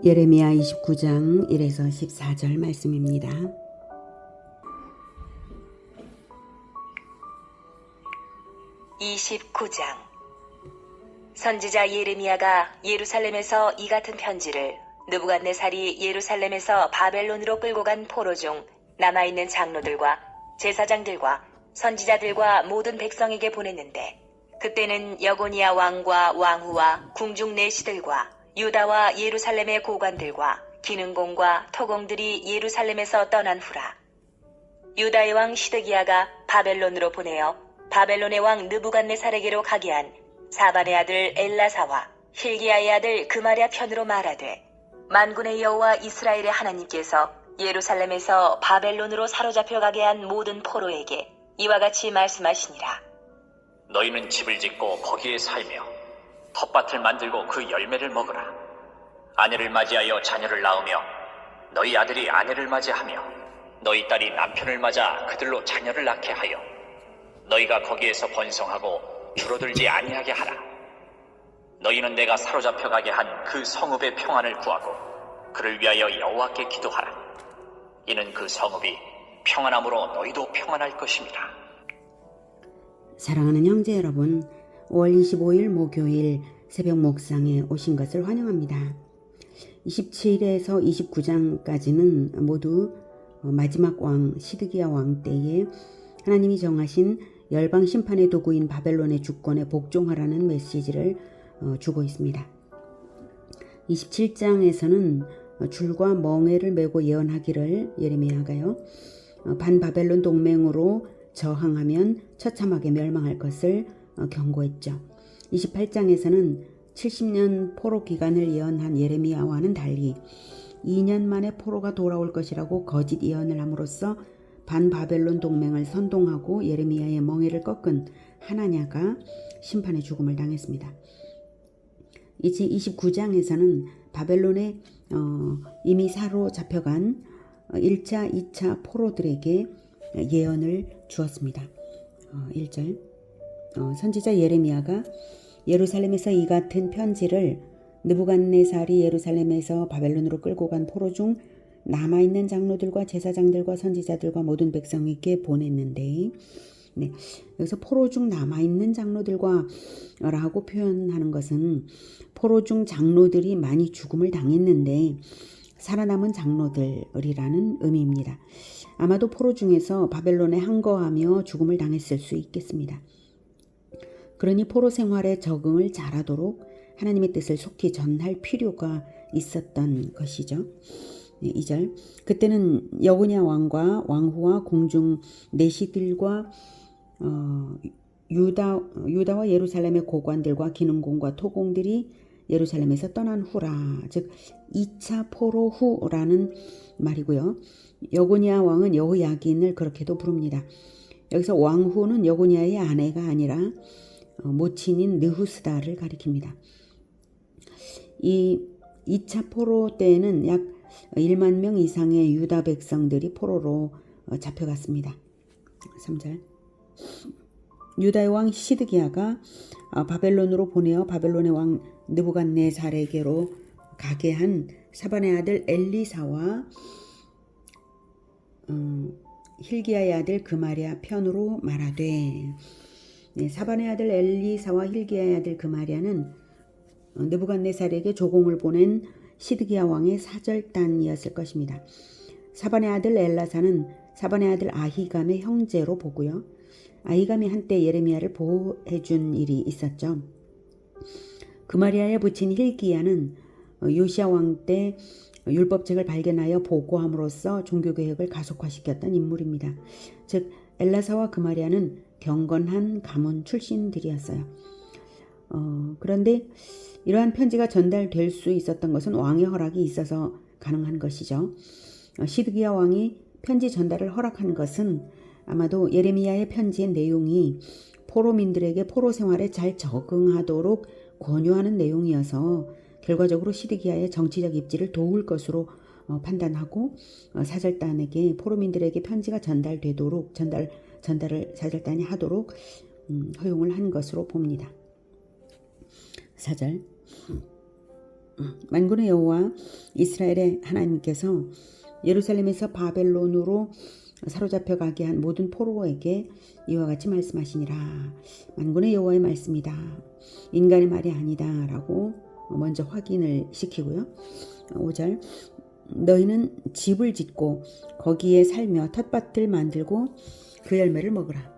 예레미야 29장 1에서 14절 말씀입니다. 선지자 예레미야가 예루살렘에서 이 같은 편지를 느부갓네살이 예루살렘에서 바벨론으로 끌고 간 포로 중 남아있는 장로들과 제사장들과 선지자들과 모든 백성에게 보냈는데, 그때는 여고니야 왕과 왕후와 궁중 내시들과 유다와 예루살렘의 고관들과 기능공과 토공들이 예루살렘에서 떠난 후라. 유다의 왕 시드기야가 바벨론으로 보내어 바벨론의 왕 느부갓네살에게로 가게 한 사반의 아들 엘라사와 힐기야의 아들 그마랴 편으로 말하되, 만군의 여호와 이스라엘의 하나님께서 예루살렘에서 바벨론으로 사로잡혀 가게 한 모든 포로에게 이와 같이 말씀하시니라. 너희는 집을 짓고 거기에 살며 텃밭을 만들고 그 열매를 먹으라. 아내를 맞이하여 자녀를 낳으며 너희 아들이 아내를 맞이하며 너희 딸이 남편을 맞아 그들로 자녀를 낳게 하여 너희가 거기에서 번성하고 줄어들지 아니하게 하라. 너희는 내가 사로잡혀 가게 한 그 성읍의 평안을 구하고 그를 위하여 여호와께 기도하라. 이는 그 성읍이 평안함으로 너희도 평안할 것입니다. 사랑하는 형제 여러분, 5월 25일 목요일 새벽 목상에 오신 것을 환영합니다. 27에서 29장까지는 모두 마지막 왕 시드기야 왕 때에 하나님이 정하신 열방 심판의 도구인 바벨론의 주권에 복종하라는 메시지를 주고 있습니다. 27장에서는 줄과 멍에를 메고 예언하기를 예레미야가요, 반바벨론 동맹으로 저항하면 처참하게 멸망할 것을 경고했죠. 28장에서는 70년 포로 기간을 예언한 예레미야와는 달리 2년 만에 포로가 돌아올 것이라고 거짓 예언을 함으로써 반바벨론 동맹을 선동하고 예레미야의 멍에를 꺾은 하나냐가 심판의 죽음을 당했습니다. 이제 29장에서는 바벨론에 이미 사로잡혀간 1차, 2차 포로들에게 예언을 주었습니다. 1절 선지자 예레미야가 예루살렘에서 이 같은 편지를 느부갓네살이 예루살렘에서 바벨론으로 끌고 간 포로 중 남아있는 장로들과 제사장들과 선지자들과 모든 백성에게 보냈는데, 여기서 포로 중 남아있는 장로들과 라고 표현하는 것은 포로 중 장로들이 많이 죽음을 당했는데 살아남은 장로들이라는 의미입니다. 아마도 포로 중에서 바벨론에 항거하며 죽음을 당했을 수 있겠습니다. 그러니 포로 생활에 적응을 잘하도록 하나님의 뜻을 속히 전할 필요가 있었던 것이죠. 2절 그때는 여고냐 왕과 왕후와 공중 내시들과 유다와 예루살렘의 고관들과 기능공과 토공들이 예루살렘에서 떠난 후라. 즉 2차 포로 후라는 말이고요. 여고냐 왕은 여호야긴을 그렇게도 부릅니다. 여기서 왕후는 여고냐의 아내가 아니라 모친인 느후스다를 가리킵니다. 이 2차 포로 때에는 약 1만 명 이상의 유다 백성들이 포로로 잡혀갔습니다. 3절 유다의 왕 시드기야가 바벨론으로 보내어 바벨론의 왕 느부갓네살에게로 가게 한 사반의 아들 엘리사와 힐기야의 아들 그마랴 편으로 말하되, 사반의 아들 엘리사와 힐기야의 아들 그마랴는 느부갓네살에게 조공을 보낸 시드기야 왕의 사절단이었을 것입니다. 사반의 아들 엘라사는 사반의 아들 아히감의 형제로 보고요. 아히감이 한때 예레미야를 보호해준 일이 있었죠. 그마리아의 부친 힐기야는 요시야 왕 때 율법책을 발견하여 보고함으로써 종교개혁을 가속화시켰던 인물입니다. 즉 엘라사와 그마리아는 경건한 가문 출신들이었어요. 그런데 이러한 편지가 전달될 수 있었던 것은 왕의 허락이 있어서 가능한 것이죠. 시드기야 왕이 편지 전달을 허락한 것은 아마도 예레미야의 편지의 내용이 포로민들에게 포로 생활에 잘 적응하도록 권유하는 내용이어서 결과적으로 시드기야의 정치적 입지를 도울 것으로 판단하고 사절단에게 포로민들에게 편지가 전달되도록 전달을 사절단이 하도록 허용을 한 것으로 봅니다. 4절 만군의 여호와 이스라엘의 하나님께서 예루살렘에서 바벨론으로 사로잡혀 가게 한 모든 포로에게 이와 같이 말씀하시니라. 만군의 여호와의 말씀이다. 인간의 말이 아니다 라고 먼저 확인을 시키고요. 5절 너희는 집을 짓고 거기에 살며 텃밭을 만들고 그 열매를 먹으라.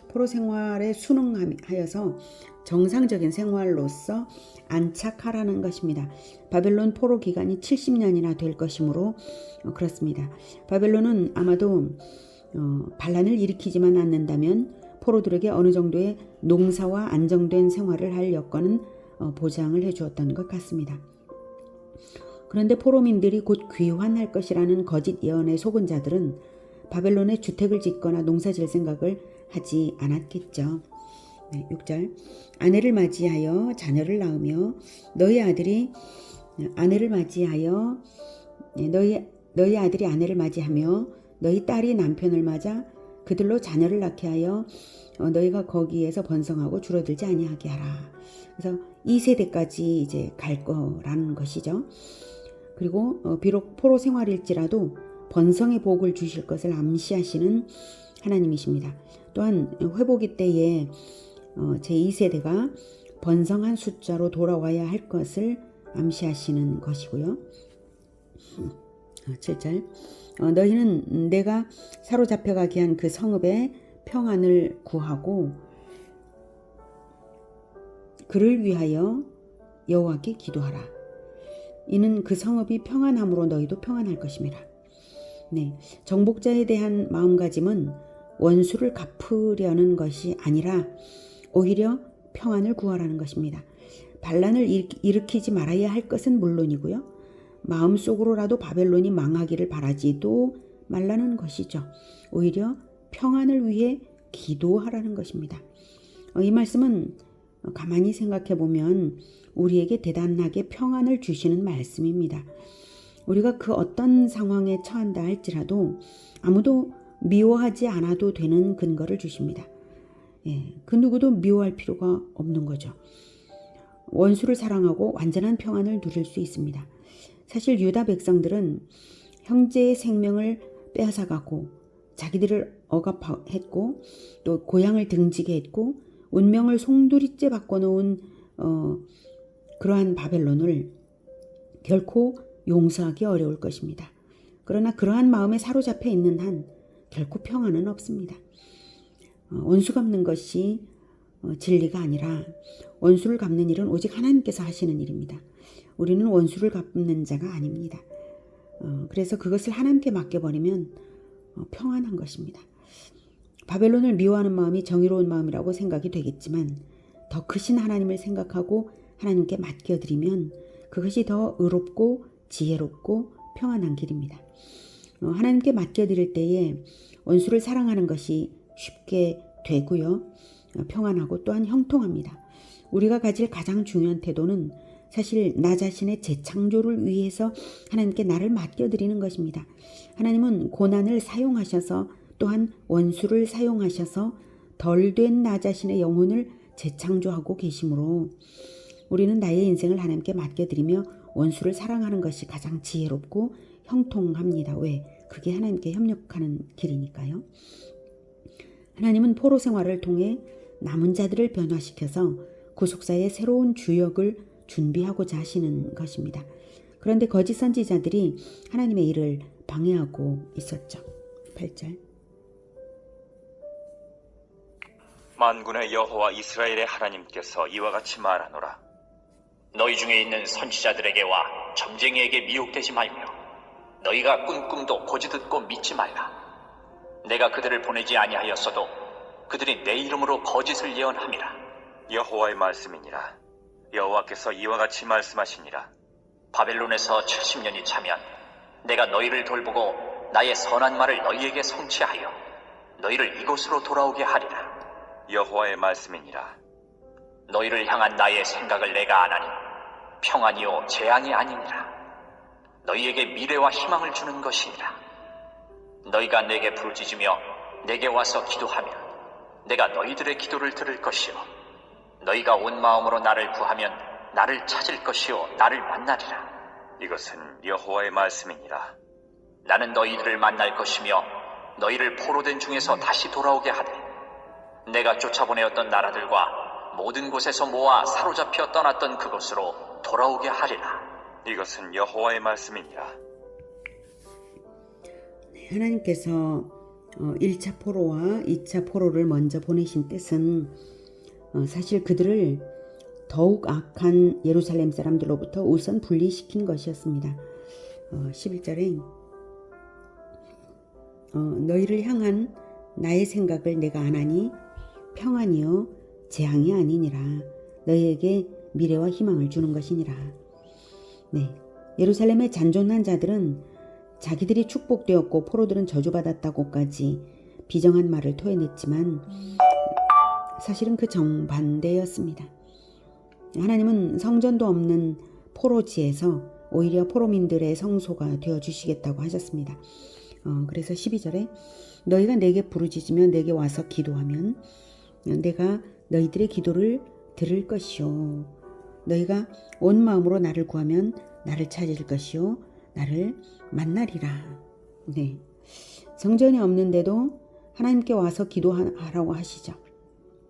포로 생활에 순응하여서 정상적인 생활로서 안착하라는 것입니다. 바벨론 포로 기간이 70년이나 될 것이므로 그렇습니다. 바벨론은 아마도 반란을 일으키지만 않는다면 포로들에게 어느 정도의 농사와 안정된 생활을 할 여건은 보장을 해주었던 것 같습니다. 그런데 포로민들이 곧 귀환할 것이라는 거짓 예언에 속은 자들은 바벨론에 주택을 짓거나 농사 질 생각을 하지 않았겠죠. 6절 아내를 맞이하여 자녀를 낳으며 너희 아들이 아내를 맞이하여 너희 아들이 아내를 맞이하며 너희 딸이 남편을 맞아 그들로 자녀를 낳게 하여 너희가 거기에서 번성하고 줄어들지 아니하게 하라. 그래서 2세대까지 이제 갈 거라는 것이죠. 그리고 비록 포로 생활일지라도 번성의 복을 주실 것을 암시하시는 하나님이십니다. 또한 회복의 때에 제2세대가 번성한 숫자로 돌아와야 할 것을 암시하시는 것이고요. 7절 너희는 내가 사로잡혀가게 한 그 성읍의 평안을 구하고 그를 위하여 여호와께 기도하라. 이는 그 성읍이 평안함으로 너희도 평안할 것임이라. 네, 정복자에 대한 마음가짐은 원수를 갚으려는 것이 아니라 오히려 평안을 구하라는 것입니다. 반란을 일으키지 말아야 할 것은 물론이고요. 마음속으로라도 바벨론이 망하기를 바라지도 말라는 것이죠. 오히려 평안을 위해 기도하라는 것입니다. 이 말씀은 가만히 생각해 보면 우리에게 대단하게 평안을 주시는 말씀입니다. 우리가 그 어떤 상황에 처한다 할지라도 아무도 미워하지 않아도 되는 근거를 주십니다. 그 누구도 미워할 필요가 없는 거죠. 원수를 사랑하고 완전한 평안을 누릴 수 있습니다. 사실 유다 백성들은 형제의 생명을 빼앗아가고 자기들을 억압했고 또 고향을 등지게 했고 운명을 송두리째 바꿔놓은 그러한 바벨론을 결코 용서하기 어려울 것입니다. 그러나 그러한 마음에 사로잡혀 있는 한 결코 평안은 없습니다. 원수 갚는 것이 진리가 아니라 원수를 갚는 일은 오직 하나님께서 하시는 일입니다. 우리는 원수를 갚는 자가 아닙니다. 그래서 그것을 하나님께 맡겨버리면 평안한 것입니다. 바벨론을 미워하는 마음이 정의로운 마음이라고 생각이 되겠지만 더 크신 하나님을 생각하고 하나님께 맡겨드리면 그것이 더 의롭고 지혜롭고 평안한 길입니다. 하나님께 맡겨드릴 때에 원수를 사랑하는 것이 쉽게 되고요. 평안하고 또한 형통합니다. 우리가 가질 가장 중요한 태도는 사실 나 자신의 재창조를 위해서 하나님께 나를 맡겨드리는 것입니다. 하나님은 고난을 사용하셔서 또한 원수를 사용하셔서 덜된 나 자신의 영혼을 재창조하고 계시므로 우리는 나의 인생을 하나님께 맡겨드리며 원수를 사랑하는 것이 가장 지혜롭고 형통합니다. 왜? 그게 하나님께 협력하는 길이니까요. 하나님은 포로 생활을 통해 남은 자들을 변화시켜서 구속사의 새로운 주역을 준비하고자 하시는 것입니다. 그런데 거짓 선지자들이 하나님의 일을 방해하고 있었죠. 8절 만군의 여호와 이스라엘의 하나님께서 이와 같이 말하노라. 너희 중에 있는 선지자들에게와 점쟁이에게 미혹되지 말며 너희가 꿈도 고지듣고 믿지 말라. 내가 그들을 보내지 아니하였어도 그들이 내 이름으로 거짓을 예언함이라. 여호와의 말씀이니라. 여호와께서 이와 같이 말씀하시니라. 바벨론에서 70년이 차면 내가 너희를 돌보고 나의 선한 말을 너희에게 성취하여 너희를 이곳으로 돌아오게 하리라. 여호와의 말씀이니라. 너희를 향한 나의 생각을 내가 아나니 평안이요 재앙이 아니니라. 너희에게 미래와 희망을 주는 것이니라. 너희가 내게 부르짖으며 내게 와서 기도하면 내가 너희들의 기도를 들을 것이요 너희가 온 마음으로 나를 구하면 나를 찾을 것이요 나를 만나리라. 이것은 여호와의 말씀이니라. 나는 너희들을 만날 것이며 너희를 포로된 중에서 다시 돌아오게 하되 내가 쫓아보내었던 나라들과 모든 곳에서 모아 사로잡혀 떠났던 그곳으로 돌아오게 하리라. 이것은 여호와의 말씀이니라. 하나님께서 1차 포로와 2차 포로를 먼저 보내신 뜻은 사실 그들을 더욱 악한 예루살렘 사람들로부터 우선 분리시킨 것이었습니다. 11절에 너희를 향한 나의 생각을 내가 아나니 평안이요 재앙이 아니니라. 너희에게 미래와 희망을 주는 것이니라. 네, 예루살렘의 잔존한 자들은 자기들이 축복되었고 포로들은 저주받았다고까지 비정한 말을 토해냈지만 사실은 그 정반대였습니다. 하나님은 성전도 없는 포로지에서 오히려 포로민들의 성소가 되어주시겠다고 하셨습니다. 그래서 12절에 너희가 내게 부르짖으며 내게 와서 기도하면 내가 너희들의 기도를 들을 것이요 너희가 온 마음으로 나를 구하면 나를 찾을 것이요 나를 만나리라. 네, 성전이 없는데도 하나님께 와서 기도하라고 하시죠.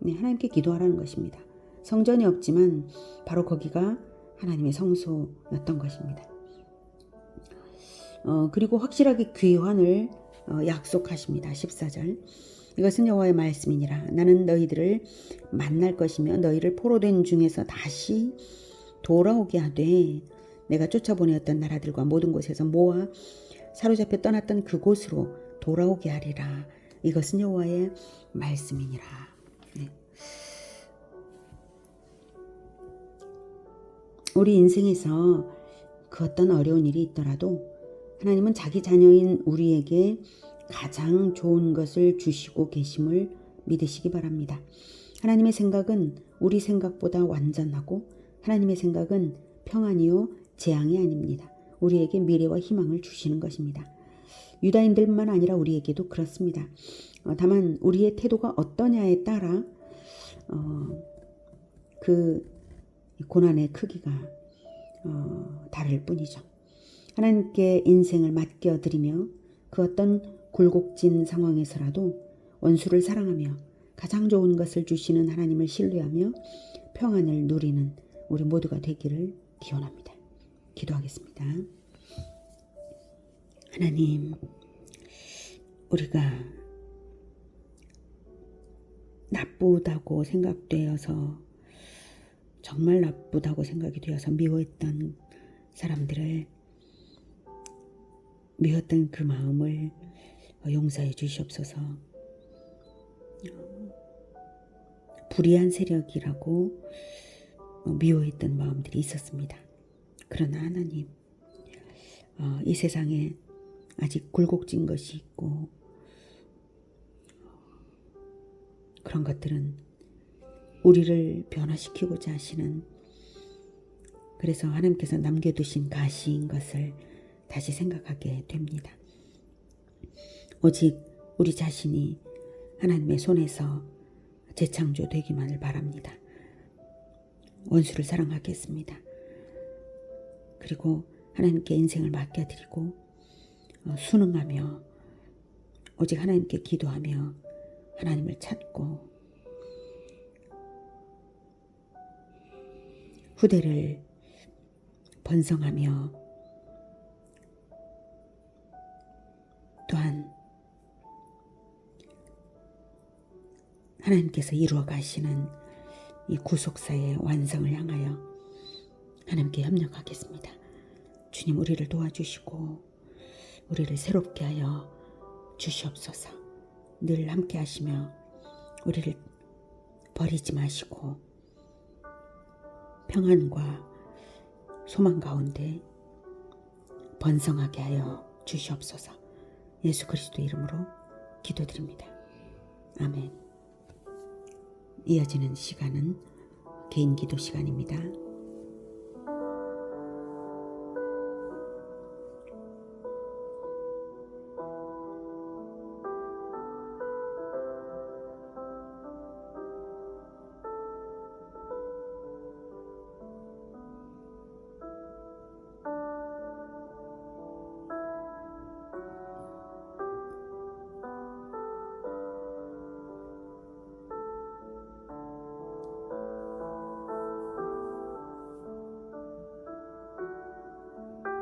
네, 하나님께 기도하라는 것입니다. 성전이 없지만 바로 거기가 하나님의 성소였던 것입니다. 그리고 확실하게 귀환을 약속하십니다. 14절 이것은 여호와의 말씀이니라. 나는 너희들을 만날 것이며 너희를 포로된 중에서 다시 돌아오게 하되 내가 쫓아보내었던 나라들과 모든 곳에서 모아 사로잡혀 떠났던 그곳으로 돌아오게 하리라. 이것은 여호와의 말씀이니라. 네. 우리 인생에서 그 어떤 어려운 일이 있더라도 하나님은 자기 자녀인 우리에게 가장 좋은 것을 주시고 계심을 믿으시기 바랍니다. 하나님의 생각은 우리 생각보다 완전하고 하나님의 생각은 평안이요 재앙이 아닙니다. 우리에게 미래와 희망을 주시는 것입니다. 유다인들만 아니라 우리에게도 그렇습니다. 다만 우리의 태도가 어떠냐에 따라 그 고난의 크기가 다를 뿐이죠. 하나님께 인생을 맡겨드리며 그 어떤 굴곡진 상황에서라도 원수를 사랑하며 가장 좋은 것을 주시는 하나님을 신뢰하며 평안을 누리는 우리 모두가 되기를 기원합니다. 기도하겠습니다. 하나님, 우리가 나쁘다고 생각되어서 정말 나쁘다고 생각이 되어서 미워했던 사람들을 미웠던 그 마음을 용서해 주시옵소서. 불의한 세력이라고 미워했던 마음들이 있었습니다. 그러나 하나님, 이 세상에 아직 굴곡진 것이 있고 그런 것들은 우리를 변화시키고자 하시는, 그래서 하나님께서 남겨두신 가시인 것을 다시 생각하게 됩니다. 오직 우리 자신이 하나님의 손에서 재창조되기만을 바랍니다. 원수를 사랑하겠습니다. 그리고 하나님께 인생을 맡겨드리고 순응하며 오직 하나님께 기도하며 하나님을 찾고 후대를 번성하며 또한 하나님께서 이루어 가시는 이 구속사의 완성을 향하여 하나님께 협력하겠습니다. 주님, 우리를 도와주시고 우리를 새롭게 하여 주시옵소서. 늘 함께 하시며 우리를 버리지 마시고 평안과 소망 가운데 번성하게 하여 주시옵소서. 예수 그리스도 이름으로 기도드립니다. 아멘. 이어지는 시간은 개인 기도 시간입니다.